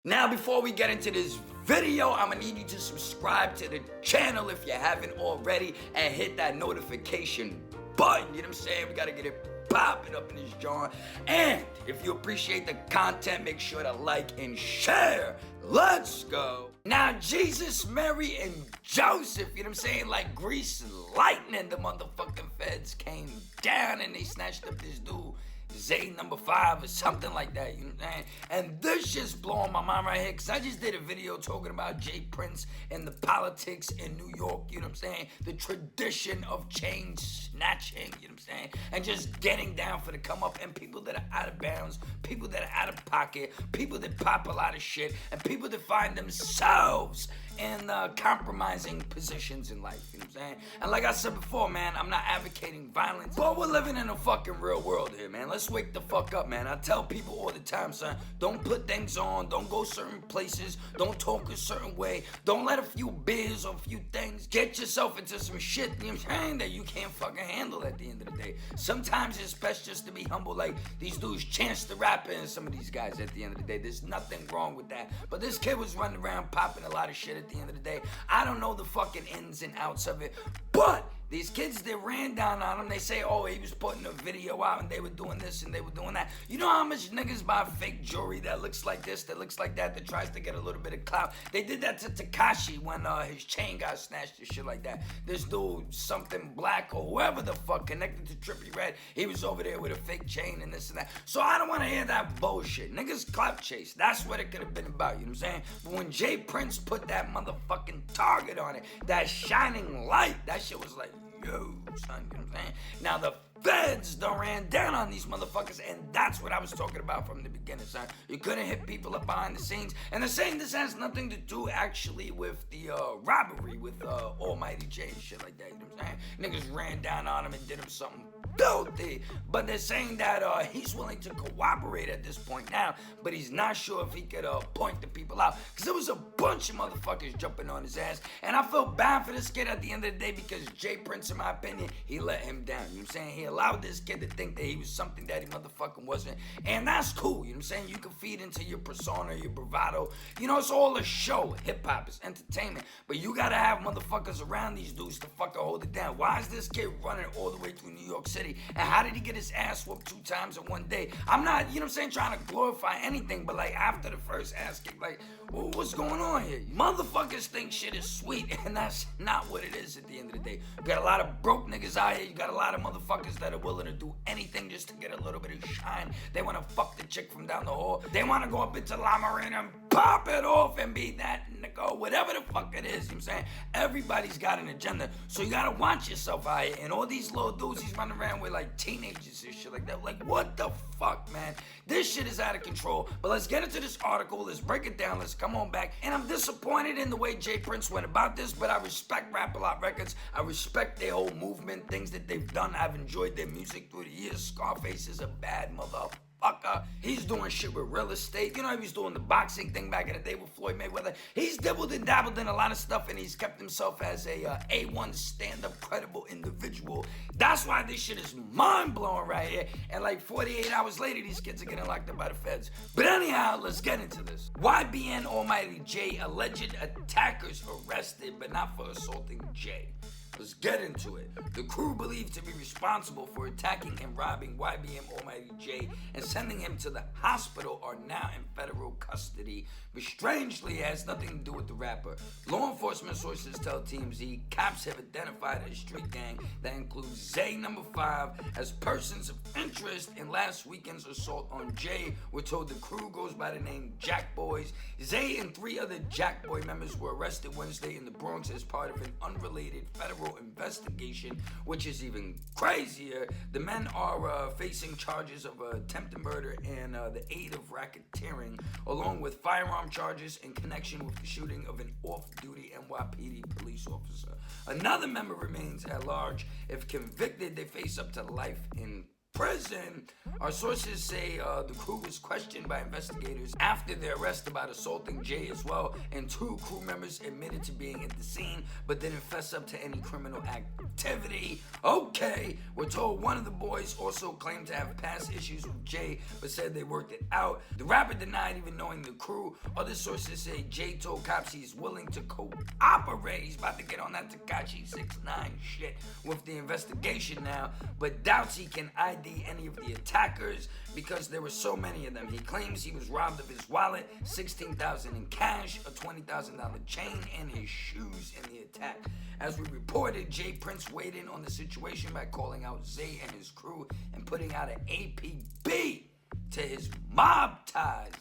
Now, before we get into this video, I'm gonna need you to subscribe to the channel if you haven't already and hit that notification button. You know what I'm saying? We gotta get it popping up in this joint. And if you appreciate the content, make sure to like and share. Let's go. Now, Jesus, Mary, and Joseph, you know what I'm saying? Like grease lightning, the motherfucking feds came down and they snatched up this dude. Numbafive or something like that, you know what I'm saying? And this just blowing my mind right here, because I just did a video talking about J Prince and the politics in New York, you know what I'm saying? The tradition of chain snatching, you know what I'm saying? And just getting down for the come up, and people that are out of bounds, people that are out of pocket, people that pop a lot of shit, and people that find themselves in compromising positions in life, you know what I'm saying? And like I said before, man, I'm not advocating violence, but we're living in a fucking real world here, man. Let's wake the fuck up, man. I tell people all the time, son, don't put things on, don't go certain places, don't talk a certain way, don't let a few beers or a few things get yourself into some shit, you know what I'm saying, that you can't fucking handle at the end of the day. Sometimes it's best just to be humble, like these dudes Chance the Rapper and some of these guys at the end of the day. There's nothing wrong with that. But this kid was running around popping a lot of shit at the end of the day. I don't know the fucking ins and outs of it, but these kids that ran down on him, they say, oh, he was putting a video out and they were doing this and they were doing that. You know how much niggas buy fake jewelry that looks like this, that looks like that tries to get a little bit of clout? They did that to Tekashi when his chain got snatched and shit like that. This dude, something black or whoever the fuck, connected to Trippie Redd, he was over there with a fake chain and this and that. So I don't want to hear that bullshit. Niggas clout chase. That's what it could have been about, you know what I'm saying? But when J Prince put that motherfucking target on it, that shining light, that shit was like, yo, son, you know what I'm saying? Now the feds done ran down on these motherfuckers, and that's what I was talking about from the beginning, son. You couldn't hit people up behind the scenes, and they're saying this has nothing to do actually with the robbery with Almighty J and shit like that, you know what I'm saying? Niggas ran down on him and did him something filthy, but they're saying that he's willing to cooperate at this point now, but he's not sure if he could point the people out, because there was a bunch of motherfuckers jumping on his ass, and I feel bad for this kid at the end of the day, because J Prince, in my opinion, he let him down, you know what I'm saying? He allowed this kid to think that he was something that he motherfucking wasn't, and that's cool, you know what I'm saying? You can feed into your persona, your bravado, you know, it's all a show. Hip-hop is entertainment, but you gotta have motherfuckers around these dudes to fucking hold it down. Why is this kid running all the way through New York City? And how did he get his ass whooped 2 times in one day? I'm not, you know what I'm saying, trying to glorify anything, but like after the first ass kick, like, what's going on here? Motherfuckers think shit is sweet, and that's not what it is at the end of the day. You got a lot of broke niggas out here. You got a lot of motherfuckers that are willing to do anything just to get a little bit of shine. They want to fuck the chick from down the hall. They want to go up into La Marina and pop it off and be that nigga, whatever the fuck it is, you know what I'm saying? Everybody's got an agenda, so you gotta watch yourself out here. And all these little dudes, he's running around with like teenagers and shit like that. Like, what the fuck, man? This shit is out of control. But let's get into this article. Let's break it down. Let's come on back. And I'm disappointed in the way J Prince went about this, but I respect Rap-A-Lot Records. I respect their whole movement, things that they've done. I've enjoyed their music through the years. Scarface is a bad motherfucker. He's doing shit with real estate. You know, he was doing the boxing thing back in the day with Floyd Mayweather. He's dabbled and dabbled in a lot of stuff, and he's kept himself as a A1 stand-up credible individual. That's why this shit is mind-blowing right here. And like 48 hours later, these kids are getting locked up by the feds. But anyhow, let's get into this. YBN Almighty J, alleged attackers arrested, but not for assaulting Jay. Let's get into it. The crew believed to be responsible for attacking and robbing YBN Almighty J and sending him to the hospital are now in federal custody, but strangely it has nothing to do with the rapper. Law enforcement sources tell TMZ cops have identified a street gang that includes Numbafive as persons of interest in last weekend's assault on Jay. We're told the crew goes by the name Jack Boys. Zay and 3 other Jack Boy members were arrested Wednesday in the Bronx as part of an unrelated federal investigation, which is even crazier. The men are facing charges of attempted murder and the aid of racketeering, along with firearm charges in connection with the shooting of an off-duty NYPD police officer. Another member remains at large. If convicted, they face up to life in prison. Our sources say the crew was questioned by investigators after their arrest about assaulting Jay as well, and 2 crew members admitted to being at the scene but didn't fess up to any criminal activity. Okay, we're told one of the boys also claimed to have past issues with Jay but said they worked it out. The rapper denied even knowing the crew. Other sources say Jay told cops he's willing to cooperate. He's about to get on that Tekashi 6ix9ine shit with the investigation now, but doubts he can ID any of the attackers because there were so many of them. He claims he was robbed of his wallet, $16,000 in cash, a $20,000 chain, and his shoes in the attack. As we reported, Jay Prince weighed in on the situation by calling out Zay and his crew and putting out an APB to his mob ties.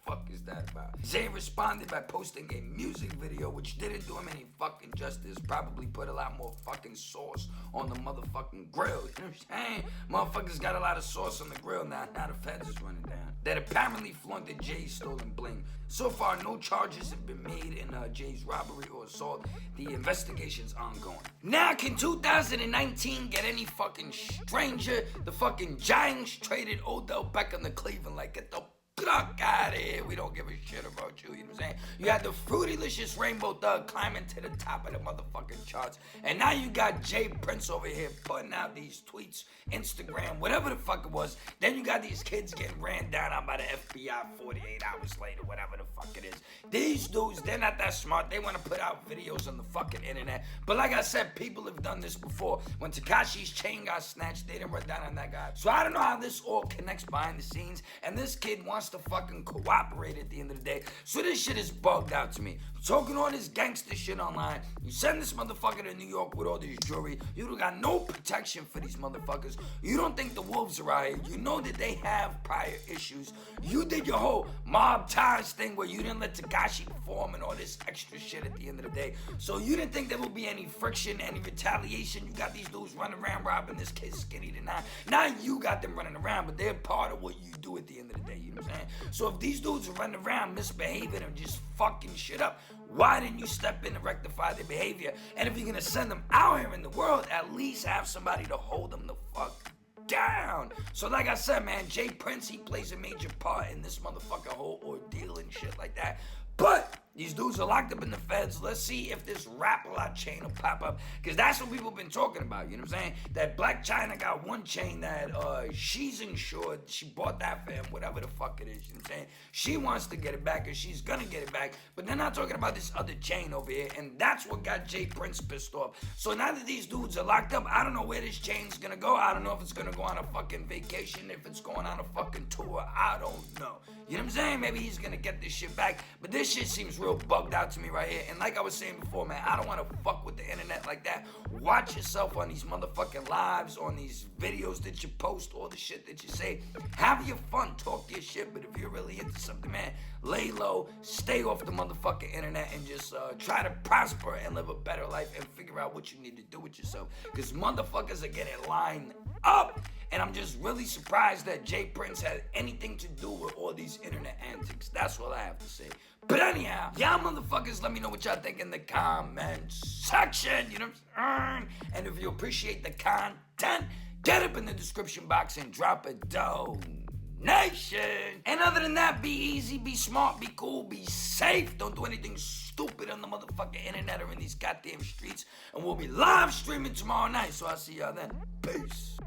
Fuck is that about? Zay responded by posting a music video which didn't do him any fucking justice, probably put a lot more fucking sauce on the motherfucking grill. You know what I'm saying? Motherfuckers got a lot of sauce on the grill now the feds is running down. That apparently flaunted Jay's stolen bling. So far, no charges have been made in Jay's robbery or assault. The investigation's ongoing. Now, can 2019 get any fucking stranger? The fucking Giants traded Odell Beckham to Cleveland. Like, get the fuck out of here. We don't give a shit about you, you know what I'm saying? You had the Fruitylicious Rainbow Thug climbing to the top of the motherfucking charts. And now you got Jay Prince over here putting out these tweets, Instagram, whatever the fuck it was. Then you got these kids getting ran down on by the FBI 48 hours later, whatever the fuck it is. These dudes, they're not that smart. They want to put out videos on the fucking internet. But like I said, people have done this before. When Tekashi's chain got snatched, they didn't run down on that guy. So I don't know how this all connects behind the scenes. And this kid wants to fucking cooperate at the end of the day. So this shit is bugged out to me. Talking all this gangster shit online. You send this motherfucker to New York with all this jewelry. You don't got no protection for these motherfuckers. You don't think the wolves are out here. You know that they have prior issues. You did your whole mob ties thing where you didn't let Tekashi perform and all this extra shit at the end of the day. So you didn't think there would be any friction, any retaliation. You got these dudes running around robbing this kid skinny tonight. Now you got them running around, but they're part of what you do at the end of the day. You know what I'm saying? So if these dudes are running around misbehaving and just fucking shit up, why didn't you step in and rectify their behavior? And if you're gonna send them out here in the world, at least have somebody to hold them the fuck down. So like I said, man, Jay Prince, he plays a major part in this motherfucking whole ordeal and shit like that. But these dudes are locked up in the feds. Let's see if this Rap-A-Lot chain will pop up. Because that's what people have been talking about, you know what I'm saying? That Black China got one chain that she's insured. She bought that for him, whatever the fuck it is, you know what I'm saying? She wants to get it back, and she's gonna get it back. But they're not talking about this other chain over here, and that's what got Jay Prince pissed off. So now that these dudes are locked up, I don't know where this chain's gonna go. I don't know if it's gonna go on a fucking vacation, if it's going on a fucking tour. I don't know. You know what I'm saying? Maybe he's gonna get this shit back. But this shit seems real bugged out to me right here. And like I was saying before, man, I don't want to fuck with the internet like that. Watch yourself on these motherfucking lives, on these videos that you post, all the shit that you say. Have your fun, talk your shit. But if you're really into something, man, lay low, stay off the motherfucking internet, and just try to prosper and live a better life and figure out what you need to do with yourself. Because motherfuckers are getting lined up. And I'm just really surprised that Jay Prince had anything to do with all these internet antics. That's all I have to say. But anyhow, y'all motherfuckers, let me know what y'all think in the comment section. You know what I'm saying? And if you appreciate the content, get up in the description box and drop a donation. And other than that, be easy, be smart, be cool, be safe. Don't do anything stupid on the motherfucking internet or in these goddamn streets. And we'll be live streaming tomorrow night. So I'll see y'all then. Peace.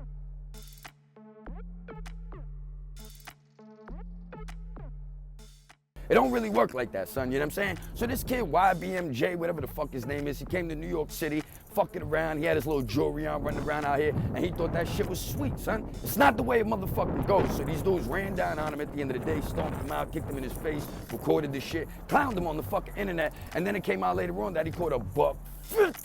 It don't really work like that, son, you know what I'm saying? So this kid, YBMJ, whatever the fuck his name is, he came to New York City, fucking around, he had his little jewelry on, running around out here, and he thought that shit was sweet, son. It's not the way it motherfucking goes. So these dudes ran down on him at the end of the day, stomped him out, kicked him in his face, recorded this shit, clowned him on the fucking internet, and then it came out later on that he caught a $150,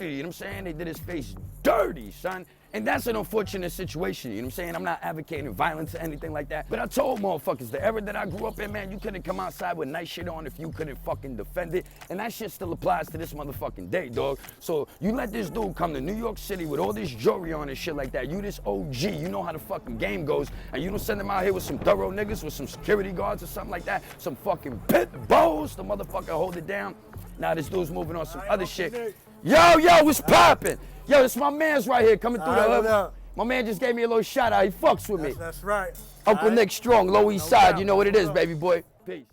you know what I'm saying? They did his face dirty, son. And that's an unfortunate situation, you know what I'm saying? I'm not advocating violence or anything like that. But I told motherfuckers, the era that I grew up in, man, you couldn't come outside with nice shit on if you couldn't fucking defend it. And that shit still applies to this motherfucking day, dog. So you let this dude come to New York City with all this jewelry on and shit like that. You this OG, you know how the fucking game goes. And you don't send him out here with some thorough niggas, with some security guards or something like that. Some fucking pit bulls, the motherfucker hold it down. Now this dude's moving on some other shit. Yo, what's poppin'? Yo, it's my man's right here coming through the hood. My man just gave me a little shout out. He fucks with me. That's right. Uncle Nick Strong, Low East Side. You know what it is, baby boy. Peace.